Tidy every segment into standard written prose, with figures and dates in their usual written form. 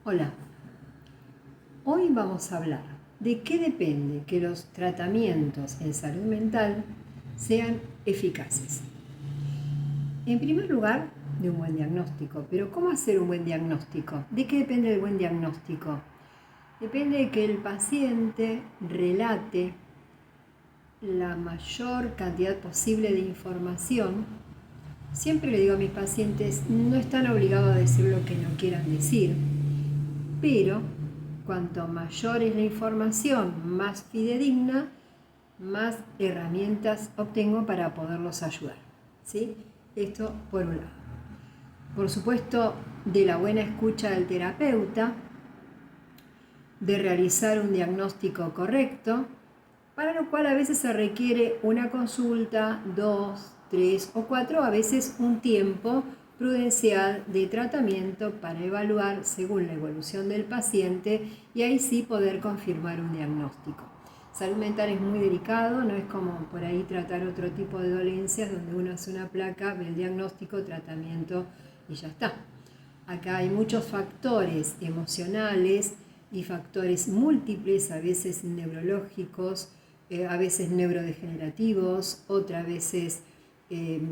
Hola, hoy vamos a hablar de qué depende que los tratamientos en salud mental sean eficaces. En primer lugar, de un buen diagnóstico. Pero ¿cómo hacer un buen diagnóstico? ¿De qué depende el buen diagnóstico? Depende de que el paciente relate la mayor cantidad posible de información. Siempre le digo a mis pacientes, no están obligados a decir lo que no quieran decir, pero cuanto mayor es la información, más fidedigna, más herramientas obtengo para poderlos ayudar. ¿Sí? Esto por un lado. Por supuesto, de la buena escucha del terapeuta, de realizar un diagnóstico correcto, para lo cual a veces se requiere una consulta, 2, 3 o 4, a veces un tiempo prudencial de tratamiento para evaluar según la evolución del paciente y ahí sí poder confirmar un diagnóstico. Salud mental es muy delicado, no es como por ahí tratar otro tipo de dolencias donde uno hace una placa, ve el diagnóstico, tratamiento y ya está. Acá hay muchos factores emocionales y factores múltiples, a veces neurológicos, a veces neurodegenerativos, otras veces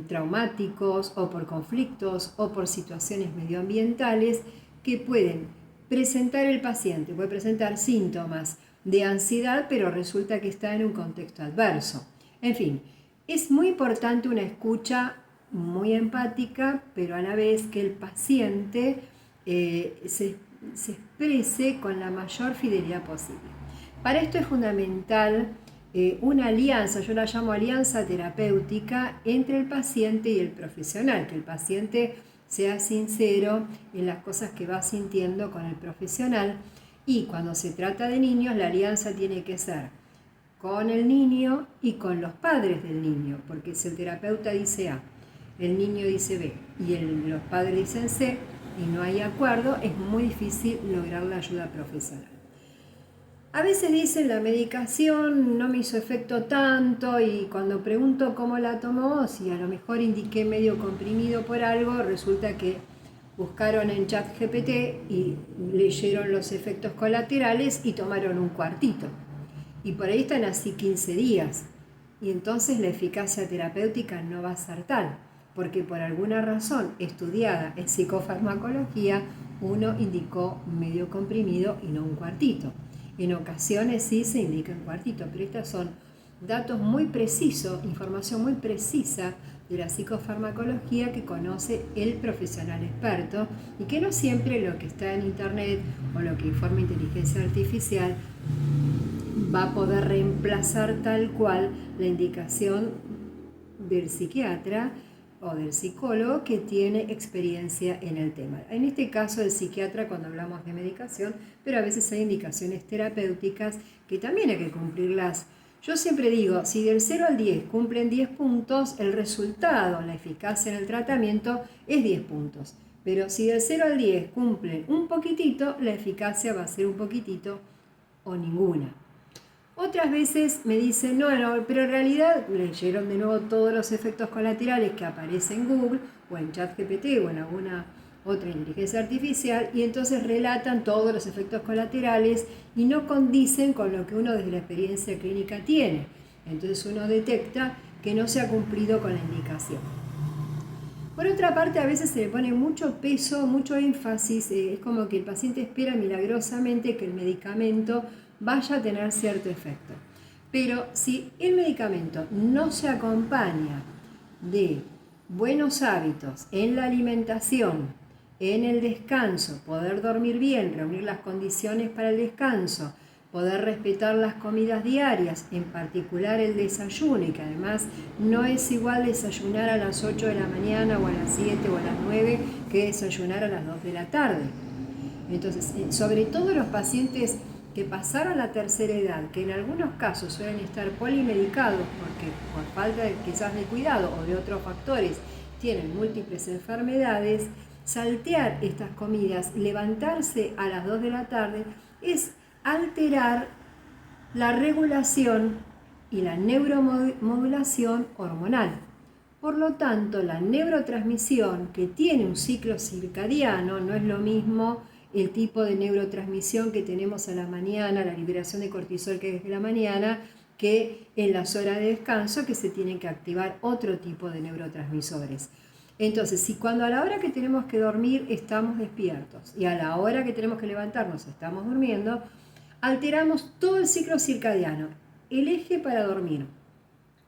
traumáticos o por conflictos o por situaciones medioambientales que pueden presentar el paciente, puede presentar síntomas de ansiedad, pero resulta que está en un contexto adverso. En fin, es muy importante una escucha muy empática, pero a la vez que el paciente se exprese con la mayor fidelidad posible. Para esto es fundamental una alianza, yo la llamo alianza terapéutica entre el paciente y el profesional, que el paciente sea sincero en las cosas que va sintiendo con el profesional, y cuando se trata de niños la alianza tiene que ser con el niño y con los padres del niño, porque si el terapeuta dice A, el niño dice B y los padres dicen C y no hay acuerdo, es muy difícil lograr la ayuda profesional. A veces dicen la medicación no me hizo efecto tanto y cuando pregunto cómo la tomó, si a lo mejor indiqué medio comprimido por algo, resulta que buscaron en ChatGPT y leyeron los efectos colaterales y tomaron un cuartito. Y por ahí están así 15 días. Y entonces la eficacia terapéutica no va a ser tal, porque por alguna razón estudiada en psicofarmacología, uno indicó medio comprimido y no un cuartito. En ocasiones sí se indica un cuartito, pero estos son datos muy precisos, información muy precisa de la psicofarmacología que conoce el profesional experto y que no siempre lo que está en internet o lo que informa inteligencia artificial va a poder reemplazar tal cual la indicación del psiquiatra o del psicólogo que tiene experiencia en el tema. En este caso el psiquiatra cuando hablamos de medicación, pero a veces hay indicaciones terapéuticas que también hay que cumplirlas. Yo siempre digo, si del 0 al 10 cumplen 10 puntos, el resultado, la eficacia en el tratamiento es 10 puntos. Pero si del 0 al 10 cumplen un poquitito, la eficacia va a ser un poquitito o ninguna. Otras veces me dicen, no, pero en realidad leyeron de nuevo todos los efectos colaterales que aparecen en Google o en ChatGPT o en alguna otra inteligencia artificial y entonces relatan todos los efectos colaterales y no condicen con lo que uno desde la experiencia clínica tiene. Entonces uno detecta que no se ha cumplido con la indicación. Por otra parte, a veces se le pone mucho peso, mucho énfasis, es como que el paciente espera milagrosamente que el medicamento vaya a tener cierto efecto. Pero si el medicamento no se acompaña de buenos hábitos en la alimentación, en el descanso, poder dormir bien, reunir las condiciones para el descanso, poder respetar las comidas diarias, en particular el desayuno, y que además no es igual desayunar a las 8 de la mañana o a las 7 o a las 9 que desayunar a las 2 de la tarde. Entonces, sobre todo los pacientes que pasaron la tercera edad, que en algunos casos suelen estar polimedicados porque por falta quizás de cuidado o de otros factores tienen múltiples enfermedades, saltear estas comidas, levantarse a las 2 de la tarde es alterar la regulación y la neuromodulación hormonal. Por lo tanto, la neurotransmisión, que tiene un ciclo circadiano, no es lo mismo el tipo de neurotransmisión que tenemos a la mañana, la liberación de cortisol que es de la mañana, que en las horas de descanso que se tienen que activar otro tipo de neurotransmisores. Entonces, si cuando a la hora que tenemos que dormir estamos despiertos y a la hora que tenemos que levantarnos estamos durmiendo, alteramos todo el ciclo circadiano, el eje para dormir,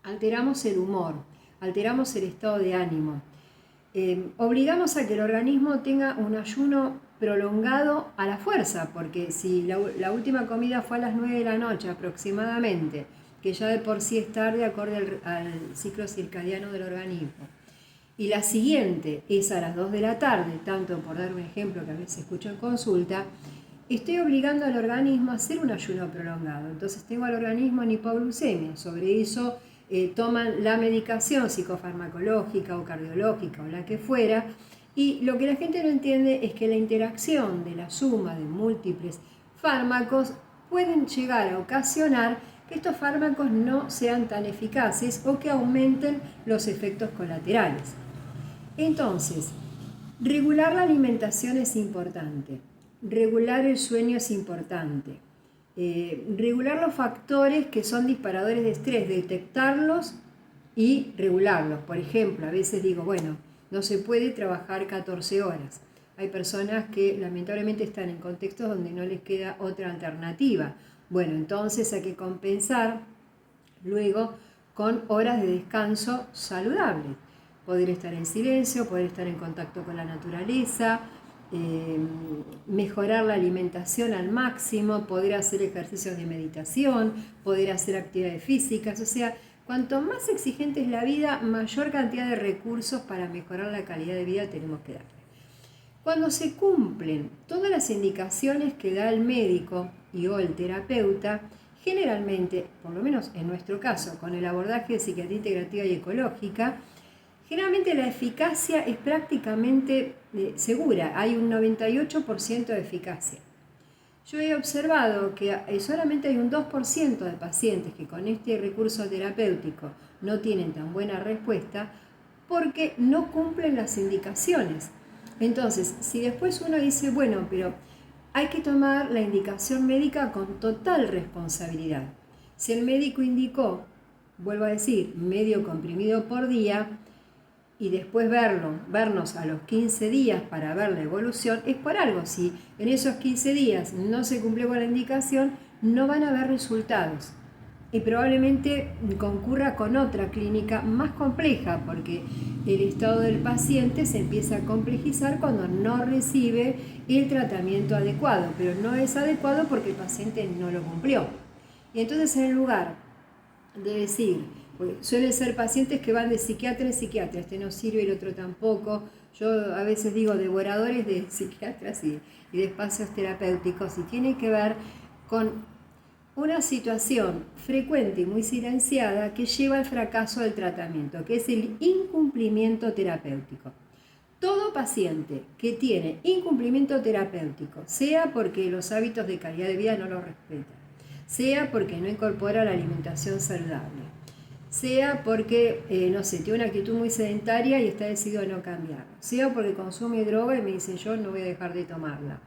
alteramos el humor, alteramos el estado de ánimo, obligamos a que el organismo tenga un ayuno prolongado a la fuerza, porque si la última comida fue a las 9 de la noche aproximadamente, que ya de por sí es tarde acorde al ciclo circadiano del organismo, y la siguiente es a las 2 de la tarde, tanto por dar un ejemplo que a veces escucho en consulta, estoy obligando al organismo a hacer un ayuno prolongado. Entonces tengo al organismo en hipoglucemia. Sobre eso toman la medicación psicofarmacológica o cardiológica o la que fuera. Y lo que la gente no entiende es que la interacción de la suma de múltiples fármacos pueden llegar a ocasionar que estos fármacos no sean tan eficaces o que aumenten los efectos colaterales. Entonces, regular la alimentación es importante. Regular el sueño es importante. Regular los factores que son disparadores de estrés, detectarlos y regularlos. Por ejemplo, a veces digo, bueno, no se puede trabajar 14 horas. Hay personas que lamentablemente están en contextos donde no les queda otra alternativa. Bueno, entonces hay que compensar luego con horas de descanso saludables. Poder estar en silencio, poder estar en contacto con la naturaleza, mejorar la alimentación al máximo, poder hacer ejercicios de meditación, poder hacer actividades físicas. O sea, cuanto más exigente es la vida, mayor cantidad de recursos para mejorar la calidad de vida tenemos que darle. Cuando se cumplen todas las indicaciones que da el médico y o el terapeuta, generalmente, por lo menos en nuestro caso, con el abordaje de psiquiatría integrativa y ecológica, generalmente la eficacia es prácticamente segura, hay un 98% de eficacia. Yo he observado que solamente hay un 2% de pacientes que con este recurso terapéutico no tienen tan buena respuesta porque no cumplen las indicaciones. Entonces, si después uno dice, bueno, pero hay que tomar la indicación médica con total responsabilidad. Si el médico indicó, vuelvo a decir, medio comprimido por día, y después vernos a los 15 días para ver la evolución, es por algo. Si en esos 15 días no se cumplió con la indicación, no van a haber resultados. Y probablemente concurra con otra clínica más compleja, porque el estado del paciente se empieza a complejizar cuando no recibe el tratamiento adecuado, pero no es adecuado porque el paciente no lo cumplió. Y entonces, en lugar de decir, suelen ser pacientes que van de psiquiatra en psiquiatra, este no sirve, el otro tampoco. Yo a veces digo devoradores de psiquiatras y de espacios terapéuticos, y tiene que ver con una situación frecuente y muy silenciada que lleva al fracaso del tratamiento, que es el incumplimiento terapéutico. Todo paciente que tiene incumplimiento terapéutico, sea porque los hábitos de calidad de vida no los respeta, sea porque no incorpora la alimentación saludable, sea porque, tiene una actitud muy sedentaria y está decidido a no cambiar, sea porque consume droga y me dice yo no voy a dejar de tomarla,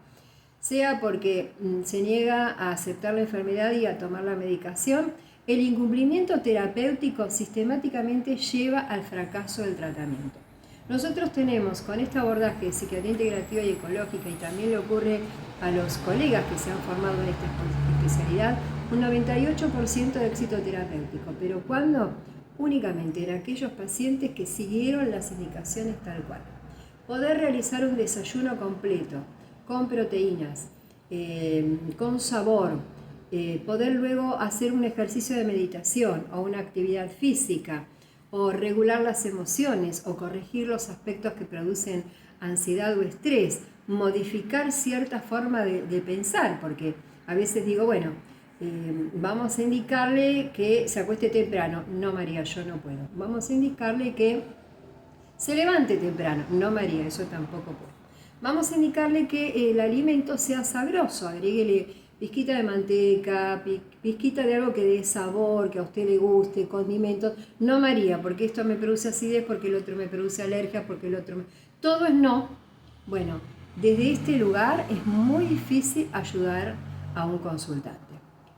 sea porque se niega a aceptar la enfermedad y a tomar la medicación, el incumplimiento terapéutico sistemáticamente lleva al fracaso del tratamiento. Nosotros tenemos con este abordaje de psiquiatría integrativa y ecológica, y también le ocurre a los colegas que se han formado en esta especialidad, un 98% de éxito terapéutico. ¿Pero cuándo? Únicamente en aquellos pacientes que siguieron las indicaciones tal cual. Poder realizar un desayuno completo, con proteínas, con sabor, poder luego hacer un ejercicio de meditación o una actividad física, o regular las emociones, o corregir los aspectos que producen ansiedad o estrés, modificar cierta forma de pensar, porque a veces digo, bueno, vamos a indicarle que se acueste temprano. No, María, yo no puedo. Vamos a indicarle que se levante temprano. No, María, eso tampoco puedo. Vamos a indicarle que el alimento sea sabroso, agréguele pizquita de manteca, pizquita de algo que dé sabor, que a usted le guste, condimentos. No, María, porque esto me produce acidez, porque el otro me produce alergia, porque el otro me... Todo es no. Bueno, desde este lugar es muy difícil ayudar a un consultante.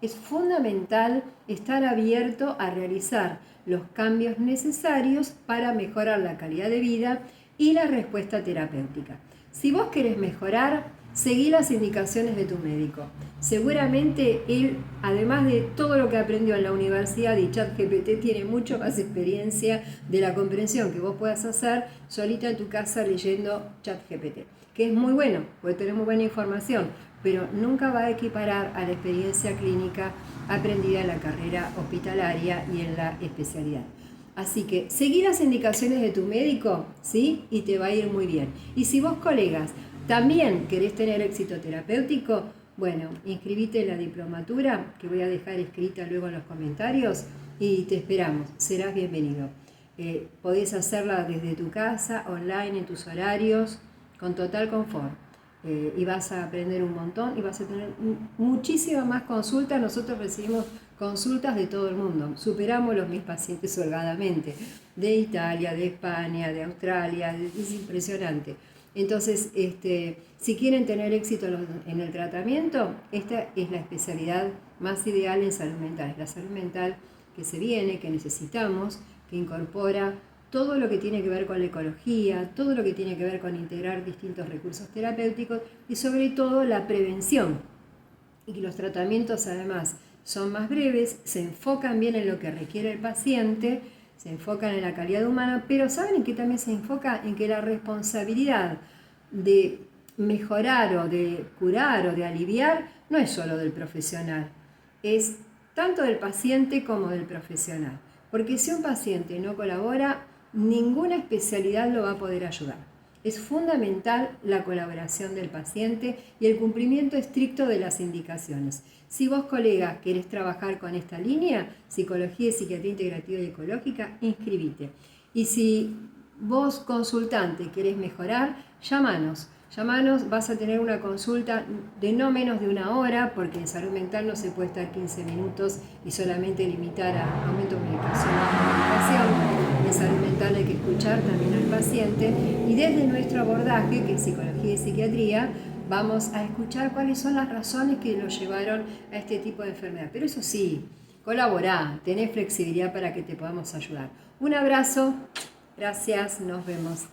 Es fundamental estar abierto a realizar los cambios necesarios para mejorar la calidad de vida y la respuesta terapéutica. Si vos querés mejorar, seguí las indicaciones de tu médico. Seguramente él, además de todo lo que aprendió en la universidad y ChatGPT, tiene mucho más experiencia de la comprensión que vos puedas hacer solita en tu casa leyendo ChatGPT, que es muy bueno, porque tenemos buena información, pero nunca va a equiparar a la experiencia clínica aprendida en la carrera hospitalaria y en la especialidad. Así que seguí las indicaciones de tu médico, ¿sí? Y te va a ir muy bien. Y si vos, colegas, también querés tener éxito terapéutico, bueno, inscribite en la diplomatura, que voy a dejar escrita luego en los comentarios, y te esperamos, serás bienvenido. Podés hacerla desde tu casa, online, en tus horarios, con total confort. Y vas a aprender un montón y vas a tener muchísima más consultas. Nosotros recibimos consultas de todo el mundo, superamos los 1000 pacientes holgadamente, de Italia, de España, de Australia, es impresionante. Entonces, si quieren tener éxito en el tratamiento, esta es la especialidad más ideal en salud mental. Es la salud mental que se viene, que necesitamos, que incorpora todo lo que tiene que ver con la ecología, todo lo que tiene que ver con integrar distintos recursos terapéuticos y sobre todo la prevención. Y que los tratamientos además son más breves, se enfocan bien en lo que requiere el paciente, se enfocan en la calidad humana, pero ¿saben en qué también se enfoca? En que la responsabilidad de mejorar o de curar o de aliviar no es solo del profesional, es tanto del paciente como del profesional. Porque si un paciente no colabora, ninguna especialidad lo va a poder ayudar. Es fundamental la colaboración del paciente y el cumplimiento estricto de las indicaciones. Si vos, colega, querés trabajar con esta línea, Psicología y Psiquiatría Integrativa y Ecológica, inscribite. Y si vos, consultante, querés mejorar, llámanos. Llámanos, vas a tener una consulta de no menos de 1 hora, porque en salud mental no se puede estar 15 minutos y solamente limitar a aumento de medicación o medicación. En salud mental hay que escuchar también al paciente y desde nuestro abordaje, que es psicología y psiquiatría, vamos a escuchar cuáles son las razones que lo llevaron a este tipo de enfermedad. Pero eso sí, colaborá, tenés flexibilidad para que te podamos ayudar. Un abrazo, gracias, nos vemos.